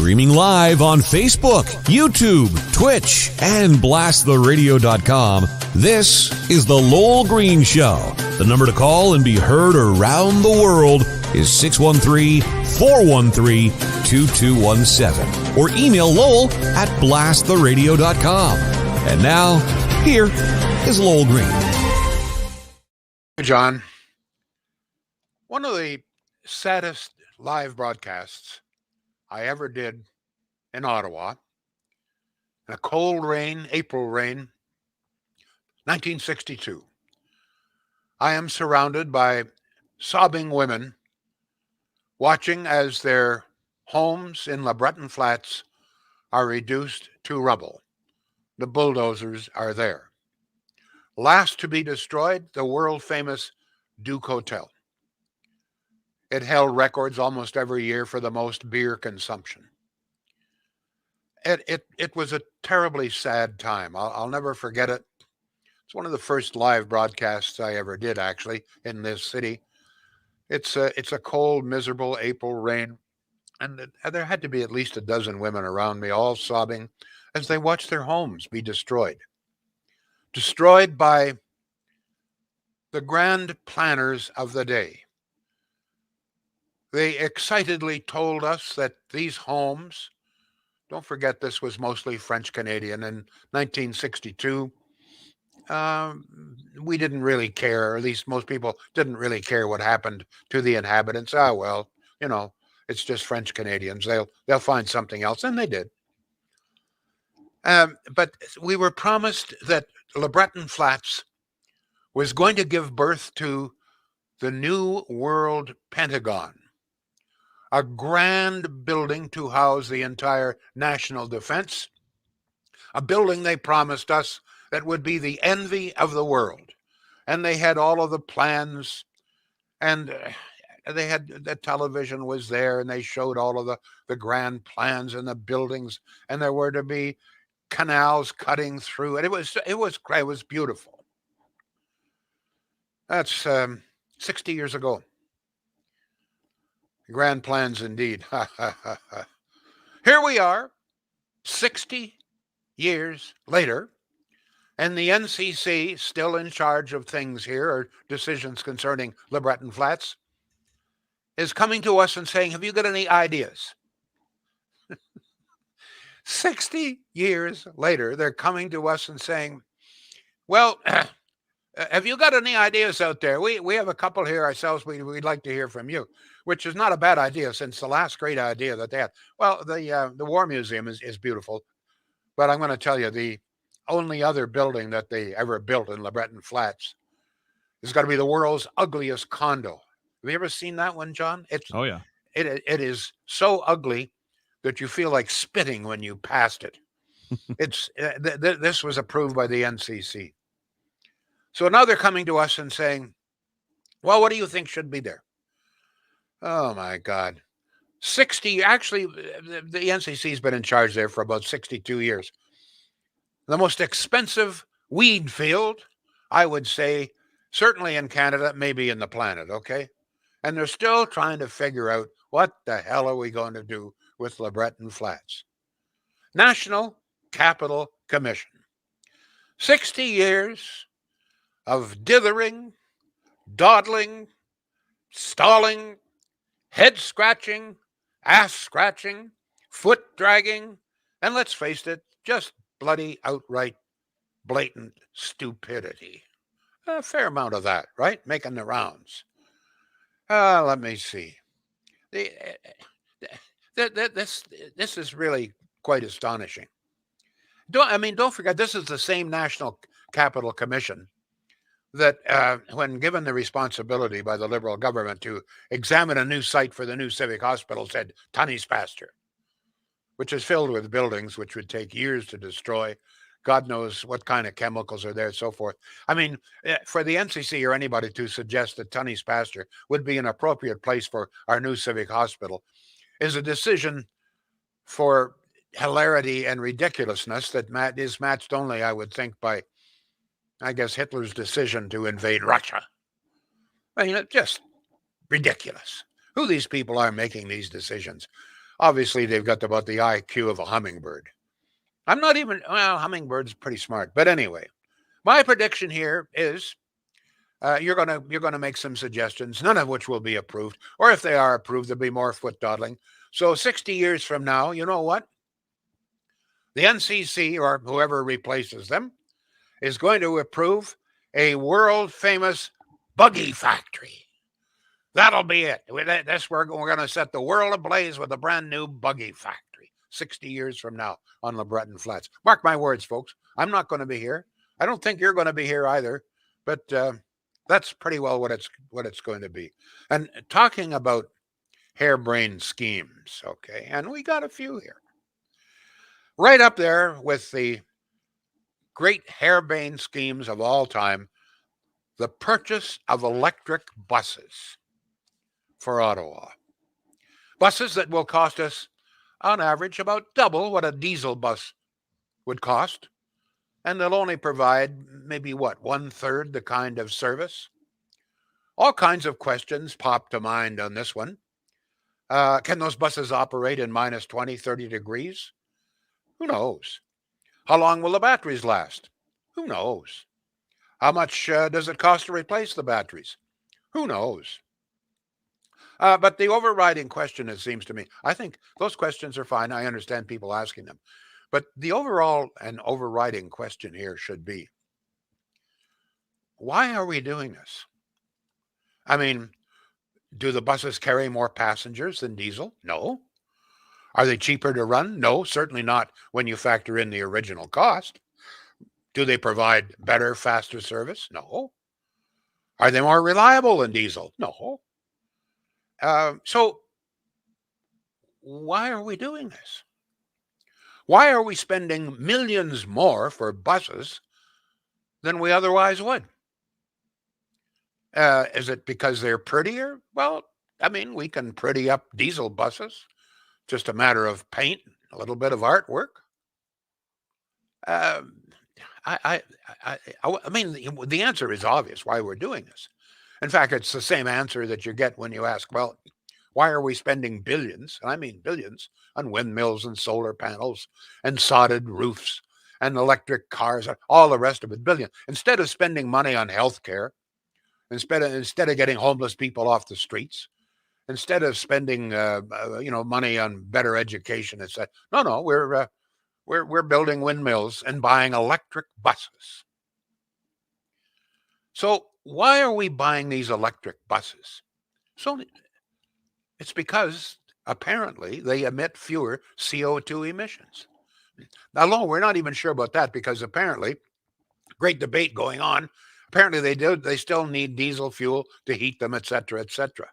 Streaming live on Facebook, YouTube, Twitch, and blasttheradio.com, this is The Lowell Green Show. The number to call and be heard around the world is 613-413-2217. Or email Lowell at blasttheradio.com. And now, here is Lowell Green. John, one of the saddest live broadcasts I ever did in Ottawa, in a cold rain, April rain, 1962. I am surrounded by sobbing women watching as their homes in LeBreton Flats are reduced to rubble. The bulldozers are there. Last to be destroyed, the world-famous Duke Hotel. It held records almost every year for the most beer consumption. It was a terribly sad time. I'll never forget it. It's one of the first live broadcasts I ever did, actually, in this city. It's a cold, miserable April rain, and there had to be at least a dozen women around me, all sobbing as they watched their homes be destroyed. Destroyed by the grand planners of the day. They excitedly told us that these homes, don't forget this was mostly French-Canadian in 1962, we didn't really care, or at least most people didn't really care what happened to the inhabitants. Well, it's just French-Canadians. They'll find something else, and they did. But we were promised that LeBreton Flats was going to give birth to the New World Pentagon, a grand building to house the entire national defense, a building they promised us that would be the envy of the world. And they had all of the plans, and they had the television was there, and they showed all of the grand plans and the buildings, and there were to be canals cutting through it. It was beautiful. That's 60 years ago. Grand plans indeed. Here we are, 60 years later, and the NCC, still in charge of things here, or decisions concerning LeBreton Flats, is coming to us and saying, have you got any ideas? 60 years later, they're coming to us and saying, well, have you got any ideas out there? We have a couple here ourselves. We'd like to hear from you, which is not a bad idea since the last great idea that they had. Well, the War Museum is beautiful, but I'm going to tell you, the only other building that they ever built in LeBreton Flats is going to be the world's ugliest condo. Have you ever seen that one, John? Oh, yeah. It is so ugly that you feel like spitting when you passed it. This was approved by the NCC. So now they're coming to us and saying, well, what do you think should be there? Oh, my God. 60, actually, the NCC has been in charge there for about 62 years. The most expensive weed field, I would say, certainly in Canada, maybe in the planet, okay? And they're still trying to figure out what the hell are we going to do with LeBreton Flats. National Capital Commission. 60 years of dithering, dawdling, stalling, head scratching, ass scratching, foot dragging, and let's face it, just bloody outright blatant stupidity. A fair amount of that, right? Making the rounds. Let me see. This is really quite astonishing. Don't forget, this is the same National Capital Commission that when given the responsibility by the Liberal government to examine a new site for the new civic hospital, said Tunney's pasture, which is filled with buildings which would take years to destroy. God knows what kind of chemicals are there, so forth. For the NCC or anybody to suggest that Tunney's pasture would be an appropriate place for our new civic hospital is a decision for hilarity and ridiculousness that is matched only, I would think, by, I guess, Hitler's decision to invade Russia. It's just ridiculous. Who these people are making these decisions. Obviously, they've got about the IQ of a hummingbird. I'm not even, well, hummingbird's pretty smart. But anyway, my prediction here is you're gonna make some suggestions, none of which will be approved, or if they are approved, there'll be more foot dawdling. So 60 years from now, you know what? The NCC or whoever replaces them is going to approve a world famous buggy factory. That'll be it. That's where we're going to set the world ablaze with a brand new buggy factory 60 years from now on LeBreton Flats. Mark my words, folks. I'm not going to be here. I don't think you're going to be here either. But that's pretty well what it's going to be. And talking about harebrained schemes, okay, and we got a few here. Right up there with the great harebrained schemes of all time, the purchase of electric buses for Ottawa. Buses that will cost us, on average, about double what a diesel bus would cost. And they'll only provide maybe, what, 1/3 the kind of service? All kinds of questions pop to mind on this one. Can those buses operate in minus 20, 30 degrees? Who knows? How long will the batteries last? Who knows? How much does it cost to replace the batteries? Who knows? But the overriding question, it seems to me, I think those questions are fine. I understand people asking them. But the overall and overriding question here should be, why are we doing this? I mean, do the buses carry more passengers than diesel? No. Are they cheaper to run? No, certainly not when you factor in the original cost. Do they provide better, faster service? No. Are they more reliable than diesel? No. So why are we doing this? Why are we spending millions more for buses than we otherwise would? Is it because they're prettier? Well, I mean, we can pretty up diesel buses. Just a matter of paint, a little bit of artwork. Um, I mean, the answer is obvious why we're doing this. In fact, it's the same answer that you get when you ask, well, why are we spending billions, and I mean billions, on windmills and solar panels and sodded roofs and electric cars, and all the rest of it, billion, instead of spending money on health care, instead of getting homeless people off the streets, instead of spending money on better education, etc. No, we're building windmills and buying electric buses. So why are we buying these electric buses? So it's because apparently they emit fewer CO2 emissions. Now, we're not even sure about that because apparently, great debate going on. Apparently, they still need diesel fuel to heat them, etc., etc.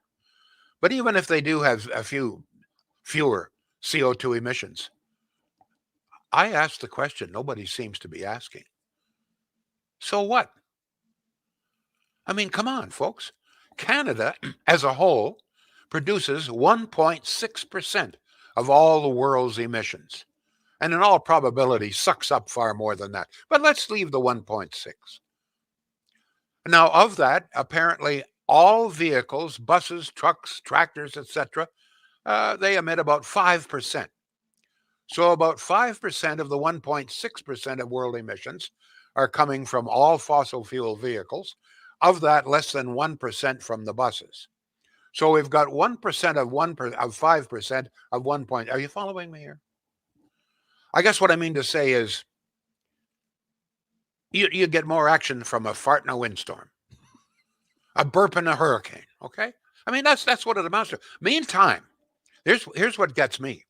But even if they do have a few fewer CO2 emissions, I ask the question nobody seems to be asking. So what? I mean, come on, folks. Canada as a whole produces 1.6% of all the world's emissions, and in all probability sucks up far more than that. But let's leave the 1.6. Now, of that, apparently all vehicles, buses, trucks, tractors, etc., they emit about 5%. So about 5% of the 1.6% of world emissions are coming from all fossil fuel vehicles. Of that, less than 1% from the buses. So we've got 1% of 5% of 1 point. Are you following me here? I guess what I mean to say is you get more action from a fart in a windstorm, a burp in a hurricane. Okay, I mean that's what it amounts to. Meantime, here's what gets me.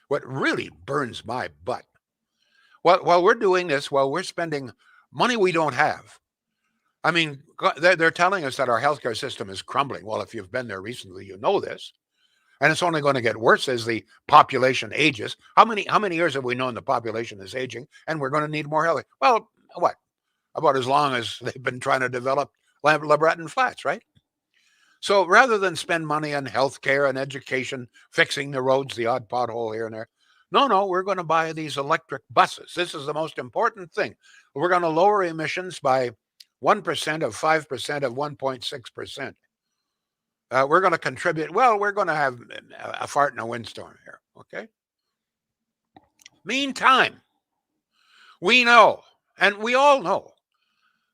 What really burns my butt. While we're doing this, while we're spending money we don't have. I mean, they're telling us that our healthcare system is crumbling. Well, if you've been there recently, you know this. And it's only going to get worse as the population ages. How many years have we known the population is aging and we're going to need more health? Well, what? About as long as they've been trying to develop LeBreton Flats, right? So rather than spend money on healthcare and education, fixing the roads, the odd pothole here and there, no, we're going to buy these electric buses. This is the most important thing. We're going to lower emissions by 1% of 5% of 1.6%. We're going to contribute. Well, we're going to have a fart in a windstorm here. Okay. Meantime, we know, and we all know,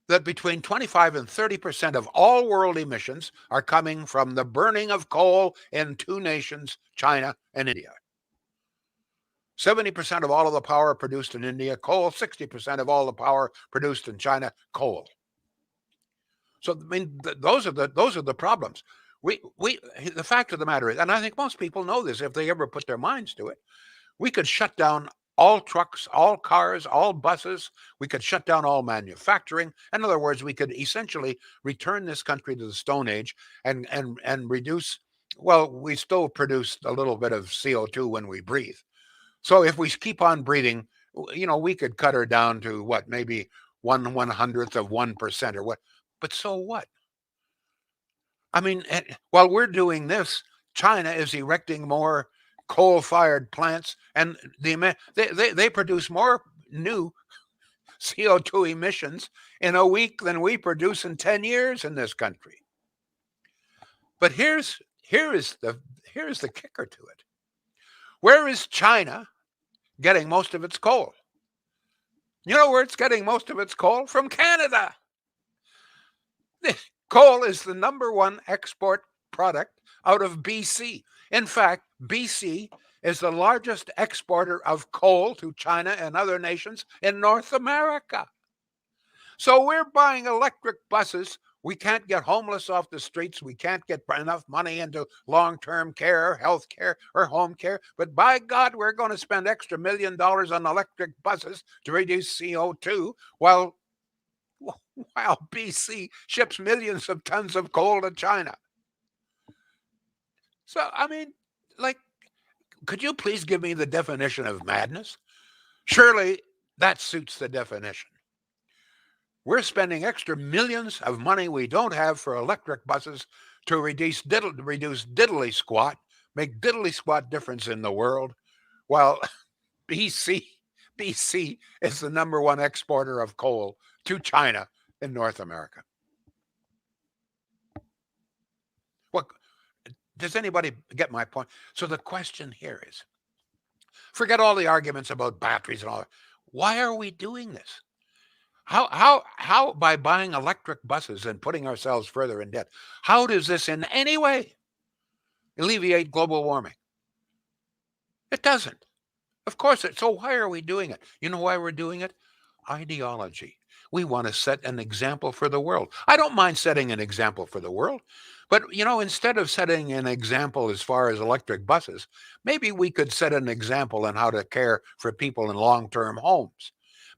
that between 25 and 30% of all world emissions are coming from the burning of coal in two nations, China and India. 70% of all of the power produced in India, coal. 60% of all the power produced in China, coal. So I mean, those are the problems. The fact of the matter is, and I think most people know this if they ever put their minds to it, we could shut down all trucks, all cars, all buses. We could shut down all manufacturing. In other words, we could essentially return this country to the Stone Age and reduce. Well, we still produce a little bit of CO2 when we breathe. So if we keep on breathing, we could cut her down to what, maybe 1/100th of 1% or what. But so what? I mean, while we're doing this, China is erecting more coal-fired plants, and they produce more new CO2 emissions in a week than we produce in 10 years in this country. But here is the kicker to it. Where is China getting most of its coal? You know where it's getting most of its coal? From Canada. Coal is the number one export product out of BC. In fact, BC is the largest exporter of coal to China and other nations in North America. So we're buying electric buses. We can't get homeless off the streets. We can't get enough money into long-term care, health care, or home care. But by God, we're going to spend extra $1 million on electric buses to reduce CO2 while BC ships millions of tons of coal to China. So, I mean, could you please give me the definition of madness? Surely that suits the definition. We're spending extra millions of money we don't have for electric buses to reduce diddly squat, make diddly squat difference in the world, while BC is the number one exporter of coal to China in North America. What? Does anybody get my point? So the question here is, forget all the arguments about batteries and all that. Why are we doing this? How by buying electric buses and putting ourselves further in debt, how does this in any way alleviate global warming? It doesn't. Of course it. So why are we doing it? You know why we're doing it? Ideology. We want to set an example for the world. I don't mind setting an example for the world, but instead of setting an example as far as electric buses, maybe we could set an example in how to care for people in long-term homes.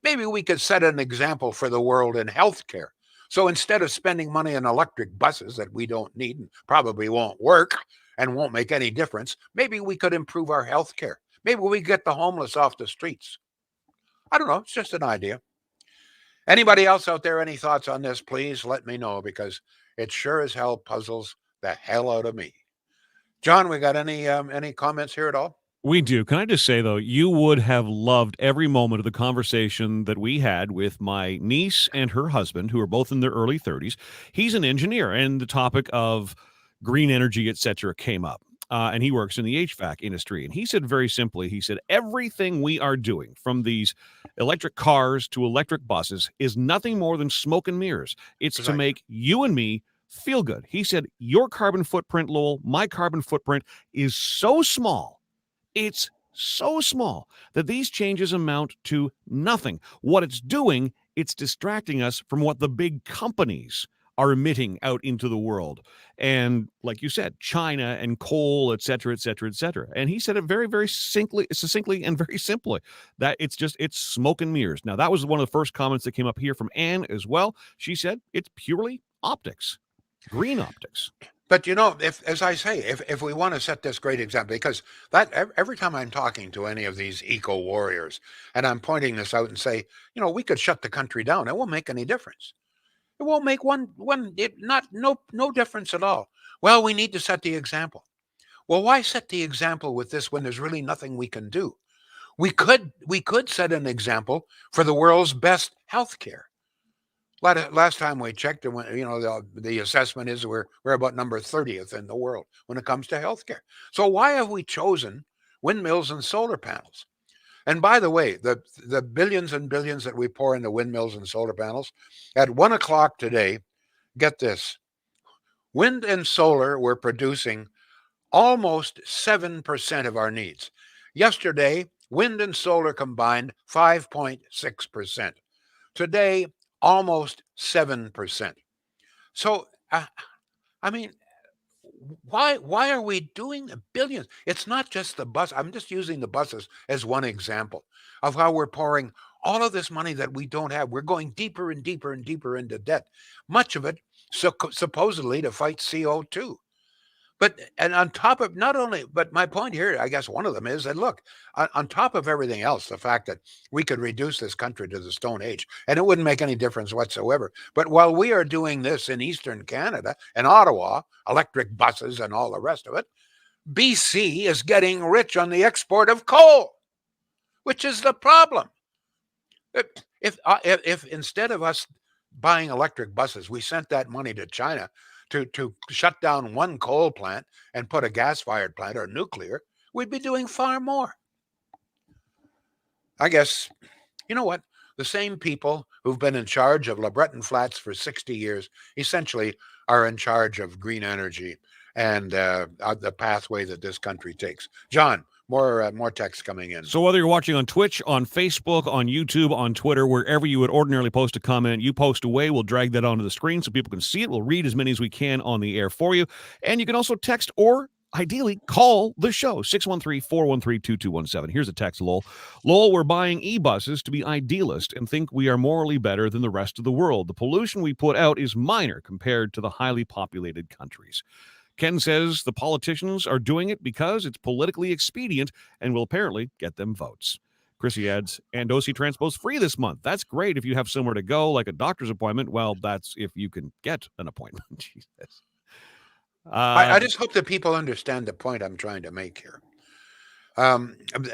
Maybe we could set an example for the world in healthcare. So instead of spending money on electric buses that we don't need and probably won't work and won't make any difference, maybe we could improve our healthcare. Maybe we get the homeless off the streets. I don't know. It's just an idea. Anybody else out there, any thoughts on this, please let me know, because it sure as hell puzzles the hell out of me. John, we got any comments here at all? We do. Can I just say, though, you would have loved every moment of the conversation that we had with my niece and her husband, who are both in their early 30s. He's an engineer, and the topic of green energy, et cetera, came up. And he works in the HVAC industry. And he said very simply, he said, everything we are doing, from these electric cars to electric buses, is nothing more than smoke and mirrors. It's to make you and me feel good. He said, your carbon footprint, Lowell, my carbon footprint is so small. It's so small that these changes amount to nothing. What it's doing, it's distracting us from what the big companies are emitting out into the world. And like you said, China and coal, et cetera, et cetera, et cetera. And he said it very, very succinctly and very simply, that it's smoke and mirrors. Now, that was one of the first comments that came up here from Anne as well. She said it's purely optics, green optics. But if we want to set this great example, because that every time I'm talking to any of these eco warriors and I'm pointing this out and say, we could shut the country down, it won't make any difference. It won't make no difference at all. Well, we need to set the example. Well, why set the example with this when there's really nothing we can do? We could set an example for the world's best healthcare. Last time we checked, the assessment is we're about number 30th in the world when it comes to healthcare. So why have we chosen windmills and solar panels. And by the way, the billions and billions that we pour into windmills and solar panels, at 1 o'clock today, get this, wind and solar were producing almost 7% of our needs. Yesterday, wind and solar combined 5.6%. Today, almost 7%. So, I mean, why are we doing billions? It's not just the bus. I'm just using the buses as one example of how we're pouring all of this money that we don't have. We're going deeper and deeper and deeper into debt. Much of it supposedly to fight CO2. But and on top of not only, but my point here, I guess one of them is that look, on top of everything else, the fact that we could reduce this country to the Stone Age and it wouldn't make any difference whatsoever. But while we are doing this in Eastern Canada and Ottawa, electric buses and all the rest of it, BC is getting rich on the export of coal, which is the problem. If instead of us buying electric buses, we sent that money to China to shut down one coal plant and put a gas-fired plant or nuclear, we'd be doing far more. I guess, you know what? The same people who've been in charge of LeBreton Flats for 60 years essentially are in charge of green energy and the pathway that this country takes. John, more text coming in. So whether you're watching on Twitch, on Facebook, on YouTube, on Twitter, wherever you would ordinarily post a comment, you post away. We'll drag that onto the screen so people can see it. We'll read as many as we can on the air for you. And you can also text or ideally call the show, 613-413-2217. Here's a text, Lowell. Lowell, we're buying e-buses to be idealist and think we are morally better than the rest of the world. The pollution we put out is minor compared to the highly populated countries. Ken says the politicians are doing it because it's politically expedient and will apparently get them votes. Chrissy adds, and OC Transpo's free this month. That's great if you have somewhere to go, like a doctor's appointment. Well, that's if you can get an appointment. Jesus. I just hope that people understand the point I'm trying to make here.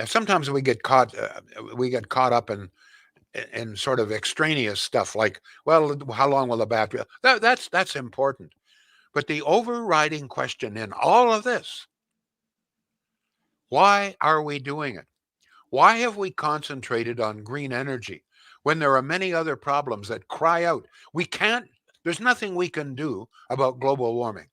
Sometimes we get caught up in sort of extraneous stuff like, well, how long will the battery? That's important. But the overriding question in all of this, why are we doing it? Why have we concentrated on green energy when there are many other problems that cry out? There's nothing we can do about global warming.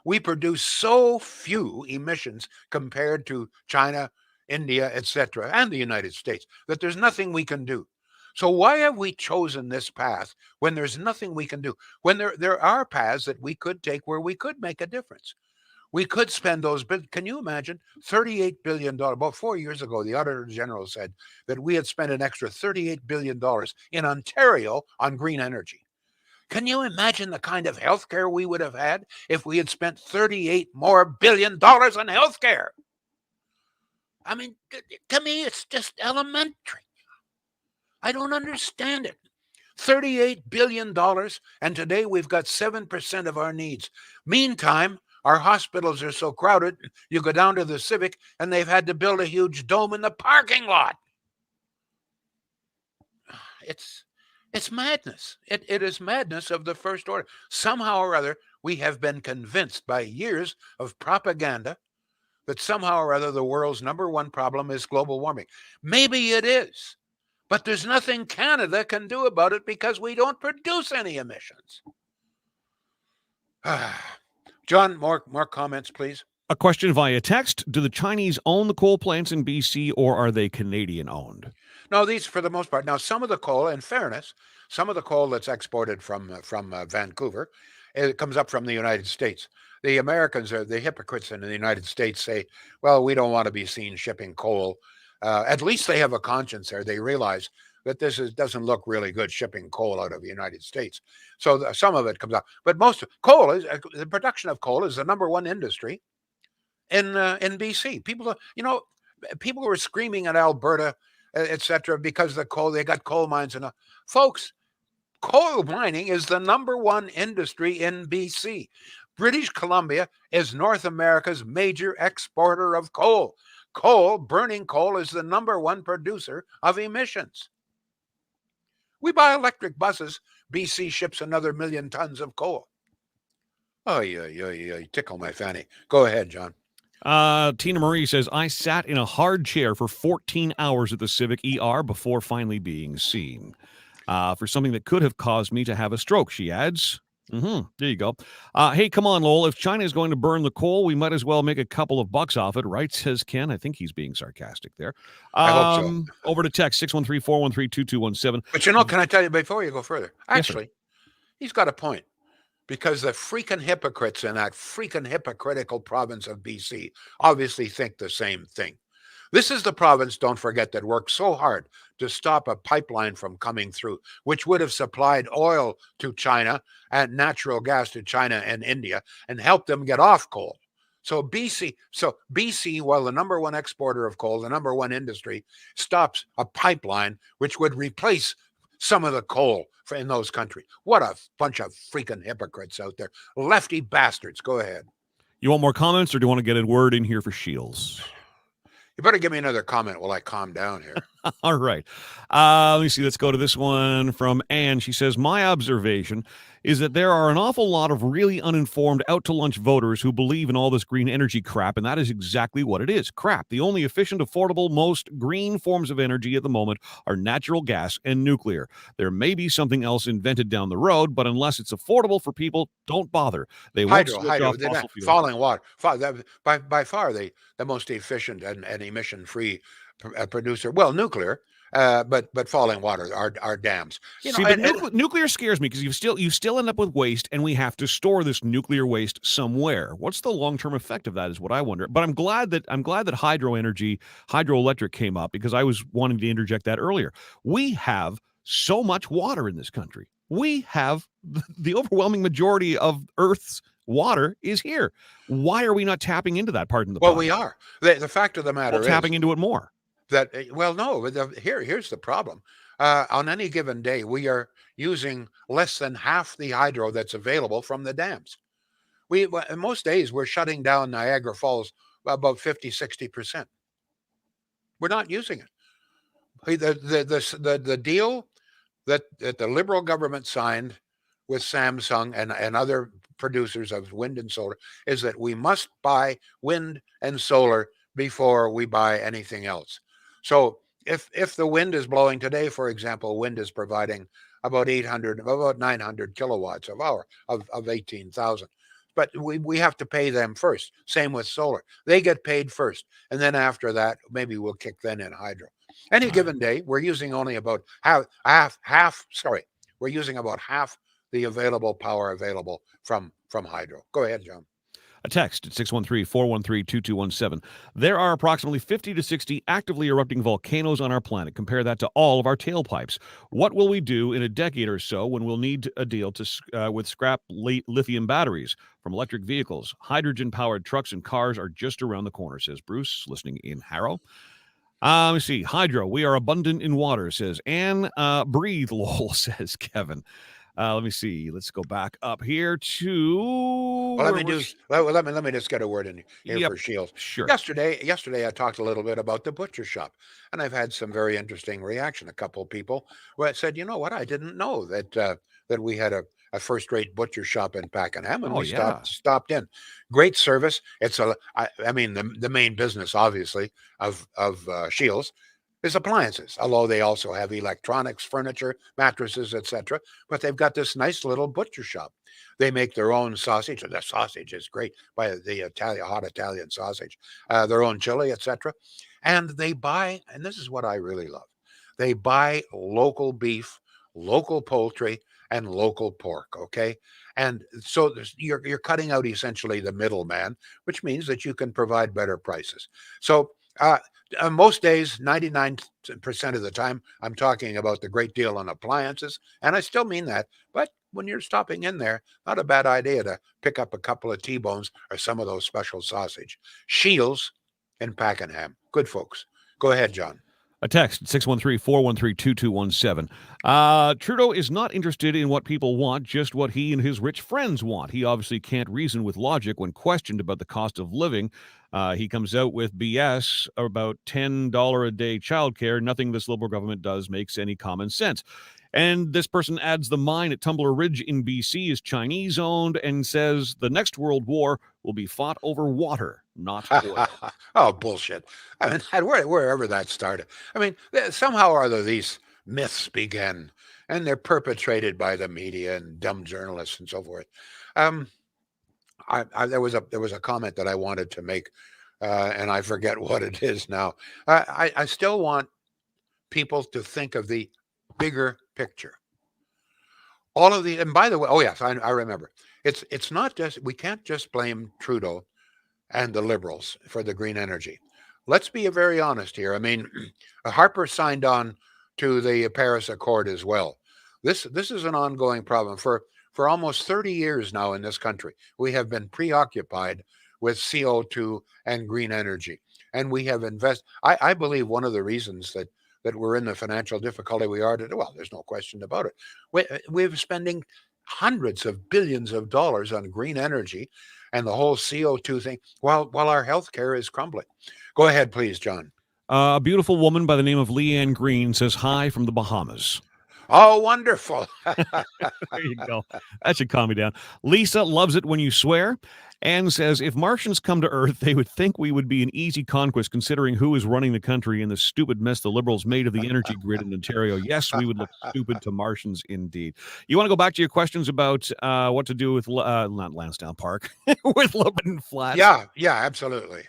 We produce so few emissions compared to China, India, etc., and the United States that there's nothing we can do. So why have we chosen this path when there's nothing we can do? When there are paths that we could take where we could make a difference. We could spend those, can you imagine, $38 billion? About 4 years ago, the Auditor General said that we had spent an extra $38 billion in Ontario on green energy. Can you imagine the kind of healthcare we would have had if we had spent $38 billion more on healthcare? I mean, to me, it's just elementary. I don't understand it. $38 billion, and today we've got 7% of our needs. Meantime, our hospitals are so crowded, you go down to the Civic, and they've had to build a huge dome in the parking lot. It's madness. It is madness of the first order. Somehow or other, we have been convinced by years of propaganda that somehow or other the world's number one problem is global warming. Maybe it is. But there's nothing Canada can do about it because we don't produce any emissions. John, more comments, please. A question via text. Do the Chinese own the coal plants in BC or are they Canadian owned? No, these for the most part. Now, some of the coal, in fairness, some of the coal that's exported from Vancouver, it comes up from the United States. The Americans are the hypocrites in the United States say, well, we don't want to be seen shipping coal. At least they have a conscience there. They realize that doesn't look really good shipping coal out of the United States. So some of it comes out. But most coal is the production of coal is the number one industry in BC. People were screaming at Alberta, etc., because they got coal mines and folks. Coal mining is the number one industry in BC. British Columbia is North America's major exporter of coal. Burning coal is the number one producer of emissions. We buy electric buses. BC ships another 1 million tons of coal. Oh, yeah, tickle my fanny. Go ahead, John. Tina Marie says, I sat in a hard chair for 14 hours at the Civic ER before finally being seen. For something that could have caused me to have a stroke, she adds. There you go. Hey, come on, Lowell. If China is going to burn the coal, we might as well make a couple of bucks off it, right? Says Ken. I think he's being sarcastic there. I hope so. Over to text 613-413-2217. But can I tell you before you go further? Actually, he's got a point. Because the freaking hypocrites in that freaking hypocritical province of BC obviously think the same thing. This is the province, don't forget, that worked so hard to stop a pipeline from coming through, which would have supplied oil to China and natural gas to China and India and helped them get off coal. So BC, while the number one exporter of coal, the number one industry, stops a pipeline which would replace some of the coal in those countries. What a bunch of freaking hypocrites out there. Lefty bastards. Go ahead. You want more comments, or do you want to get a word in here for Shields? You better give me another comment while I calm down here. All right. Let me see. Let's go to this one from Anne. She says, my observation is that there are an awful lot of really uninformed out-to-lunch voters who believe in all this green energy crap, and that is exactly what it is. Crap. The only efficient, affordable, most green forms of energy at the moment are natural gas and nuclear. There may be something else invented down the road, but unless it's affordable for people, don't bother. They won't switch off fossil fuels. Falling water. By far the most efficient and emission-free producer. Well, nuclear. But falling water are dams. Nuclear scares me because you still end up with waste, and we have to store this nuclear waste somewhere. What's the long-term effect of that is what I wonder. But I'm glad that hydroelectric came up, because I was wanting to interject that earlier. We have so much water in this country. We have the overwhelming majority of Earth's water is here. Why are we not tapping into that part in the Well, we are. The fact of the matter is tapping into it more. Here's the problem. On any given day, we are using less than half the hydro that's available from the dams. Most days, we're shutting down Niagara Falls about 50-60%. We're not using it. The deal that the Liberal government signed with Samsung and other producers of wind and solar is that we must buy wind and solar before we buy anything else. So if the wind is blowing today, for example, wind is providing about 900 kilowatts of 18,000. But we have to pay them first. Same with solar. They get paid first. And then after that, maybe we'll kick then in hydro. Any given day, we're using only about we're using about half the available power available from hydro. Go ahead, John. A text at 613-413-2217. There are approximately 50 to 60 actively erupting volcanoes on our planet. Compare that to all of our tailpipes. What will we do in a decade or so when we'll need a deal with scrap lithium batteries from electric vehicles? Hydrogen-powered trucks and cars are just around the corner, says Bruce, listening in Harrow. Let me see. Hydro, we are abundant in water, says Anne. Breathe, lol, says Kevin. Let me see. Let's go back up here to. Well, let me just get a word in here for Shields. Sure. Yesterday I talked a little bit about the butcher shop, and I've had some very interesting reaction. A couple of people said, "You know what? I didn't know that we had a first-rate butcher shop in Pakenham, and we stopped in. Great service. It's the main business, obviously, of Shields is appliances, although they also have electronics, furniture, mattresses, etc. But they've got this nice little butcher shop. They make their own sausage. The sausage is great, by the hot Italian sausage, their own chili, etc. And they buy, and this is what I really love, they buy local beef, local poultry, and local pork, okay? And so you're cutting out essentially the middleman, which means that you can provide better prices. So most days, 99% of the time, I'm talking about the great deal on appliances, and I still mean that. But when you're stopping in there, not a bad idea to pick up a couple of T-bones or some of those special sausage. Shields in Pakenham. Good folks. Go ahead, John. A text, 613-413-2217. Trudeau is not interested in what people want, just what he and his rich friends want. He obviously can't reason with logic when questioned about the cost of living. He comes out with BS about $10 a day childcare. Nothing this Liberal government does makes any common sense. And this person adds the mine at Tumbler Ridge in BC is Chinese owned and says the next world war will be fought over water, not oil. Oh, bullshit. I mean, wherever that started. I mean, somehow or other, these myths began, and they're perpetrated by the media and dumb journalists and so forth. There was a comment that I wanted to make, and I forget what it is now. I still want people to think of the bigger picture. All of the, and by the way, oh yes, I remember. It's not just, we can't just blame Trudeau and the Liberals for the green energy. Let's be very honest here. I mean, Harper signed on to the Paris Accord as well. This is an ongoing problem for almost 30 years now in this country. We have been preoccupied with CO2 and green energy, and we have invested. I believe one of the reasons that we're in the financial difficulty we are today, well, there's no question about it. We're spending hundreds of billions of dollars on green energy and the whole CO2 thing while our healthcare is crumbling. Go ahead, please, John. A beautiful woman by the name of Leanne Green says hi from the Bahamas. Oh, wonderful. There you go. That should calm me down. Lisa loves it when you swear and says, if Martians come to Earth, they would think we would be an easy conquest considering who is running the country and the stupid mess the Liberals made of the energy grid in Ontario. Yes, we would look stupid to Martians indeed. You want to go back to your questions about what to do with, not Lansdowne Park, with Lebanon Flats? Yeah, absolutely.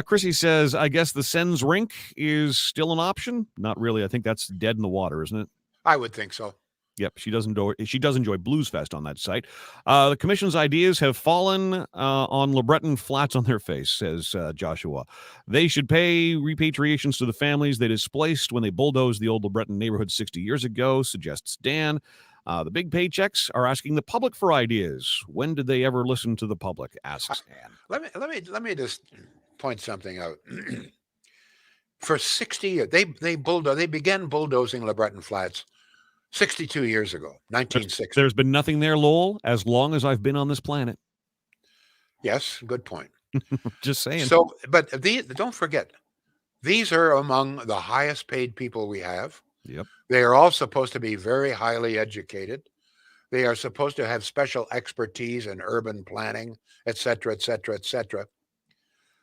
Chrissy says, I guess the Sens rink is still an option. Not really. I think that's dead in the water, isn't it? I would think so. Yep, she does enjoy Blues Fest on that site. The commission's ideas have fallen on LeBreton flats on their face, says Joshua. They should pay repatriations to the families they displaced when they bulldozed the old LeBreton neighborhood 60 years ago, suggests Dan. The big paychecks are asking the public for ideas. When did they ever listen to the public? Asks Dan. Let me just point something out. For 60 years, they began bulldozing LeBreton flats 62 years ago, 1960. There's been nothing there, Lowell, as long as I've been on this planet. Yes, good point. Just saying. So, but don't forget, these are among the highest paid people we have. Yep. They are all supposed to be very highly educated. They are supposed to have special expertise in urban planning, et cetera, et cetera, et cetera.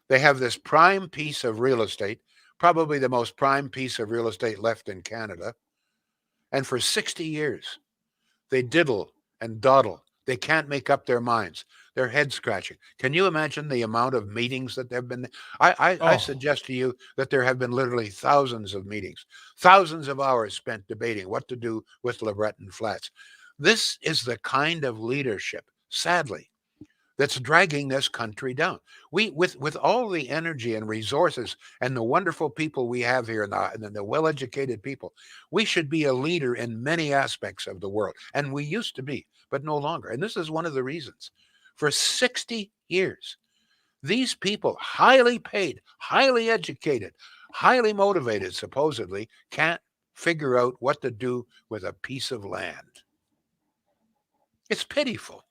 They have this prime piece of real estate, probably the most prime piece of real estate left in Canada. And for 60 years, they diddle and dawdle. They can't make up their minds. They're head scratching. Can you imagine the amount of meetings that there have been? I suggest to you that there have been literally thousands of meetings, thousands of hours spent debating what to do with LeBreton Flats. This is the kind of leadership, sadly, that's dragging this country down. With all the energy and resources and the wonderful people we have here and the well-educated people, we should be a leader in many aspects of the world. And we used to be, but no longer. And this is one of the reasons. For 60 years, these people, highly paid, highly educated, highly motivated, supposedly, can't figure out what to do with a piece of land. It's pitiful.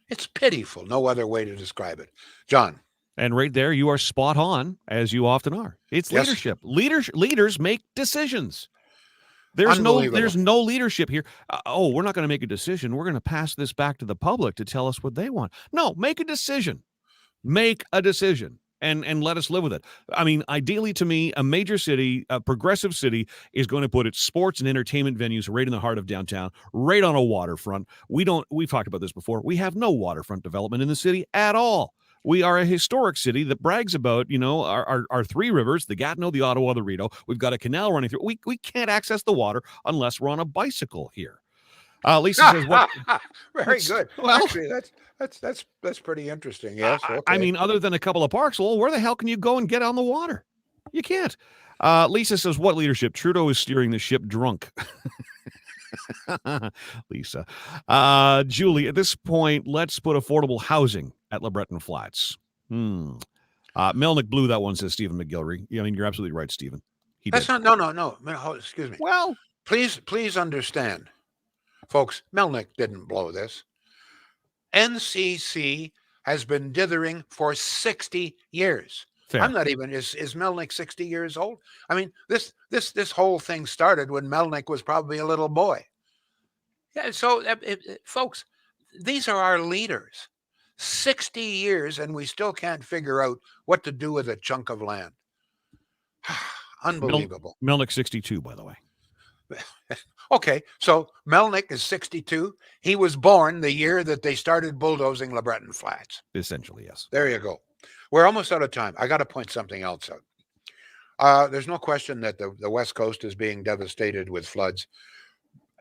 It's pitiful. No other way to describe it. John. And right there, you are spot on, as you often are. It's leadership. Leaders make decisions. There's no leadership here. We're not going to make a decision. We're going to pass this back to the public to tell us what they want. No, make a decision. Make a decision. And let us live with it. I mean, ideally to me, a major city, a progressive city, is going to put its sports and entertainment venues right in the heart of downtown, right on a waterfront. We've talked about this before. We have no waterfront development in the city at all. We are a historic city that brags about, our three rivers, the Gatineau, the Ottawa, the Rideau. We've got a canal running through. We can't access the water unless we're on a bicycle here. Lisa says, "What?" Very good. Well, actually, that's pretty interesting. Yes. Okay. I mean, other than a couple of parks, well, where the hell can you go and get on the water? You can't. Lisa says, "What leadership? Trudeau is steering the ship drunk." Lisa. Julie, at this point, let's put affordable housing at LeBreton Flats. Melnick blew that one, says Stephen McGilvery. I mean, you're absolutely right, Stephen. That's not. No. Excuse me. Well, please understand. Folks, Melnick didn't blow this. NCC has been dithering for 60 years. Fair. I'm not even, is Melnick 60 years old? I mean, this whole thing started when Melnick was probably a little boy. Yeah, so folks, these are our leaders. 60 years and we still can't figure out what to do with a chunk of land. Unbelievable. Melnick 62, by the way. Okay, so Melnick is 62. He was born the year that they started bulldozing LeBreton Flats. Essentially, yes. There you go. We're almost out of time. I got to point something else out. There's no question that the West Coast is being devastated with floods.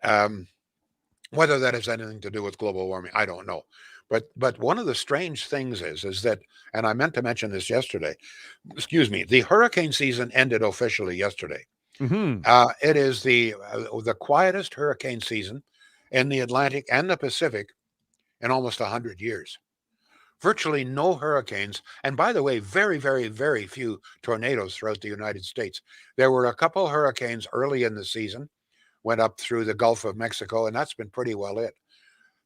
Whether that has anything to do with global warming, I don't know. But one of the strange things is that, and I meant to mention this yesterday, the hurricane season ended officially yesterday. Mm-hmm. It is the quietest hurricane season in the Atlantic and the Pacific in almost 100 years. Virtually no hurricanes. And by the way, very, very, very few tornadoes throughout the United States. There were a couple hurricanes early in the season, went up through the Gulf of Mexico, and that's been pretty well it.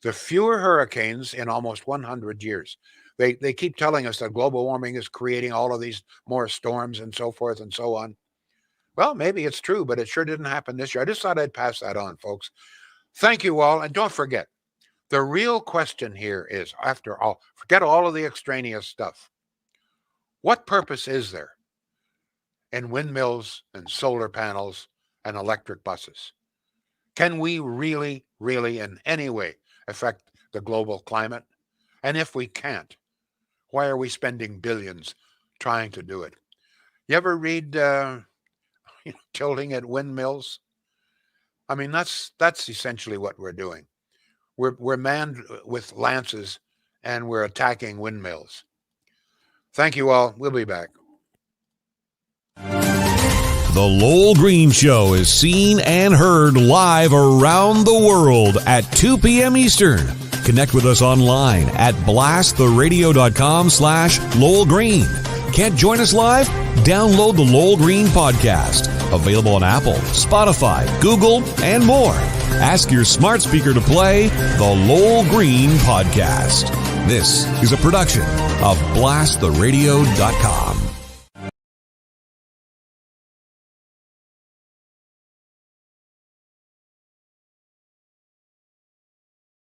The fewer hurricanes in almost 100 years. They keep telling us that global warming is creating all of these more storms and so forth and so on. Well, maybe it's true, but it sure didn't happen this year. I just thought I'd pass that on, folks. Thank you all. And don't forget, the real question here is, after all, forget all of the extraneous stuff. What purpose is there in windmills and solar panels and electric buses? Can we really, really in any way affect the global climate? And if we can't, why are we spending billions trying to do it? You ever read Tilting at Windmills? I mean, that's essentially what we're doing. We're manned with lances and we're attacking windmills. Thank you all. We'll be back. The Lowell Green Show is seen and heard live around the world at 2 p.m. Eastern. Connect with us online at blasttheradio.com/Lowell Green. Can't join us live? Download the Lowell Green podcast. Available on Apple, Spotify, Google, and more. Ask your smart speaker to play the Lowell Green podcast. This is a production of blasttheradio.com.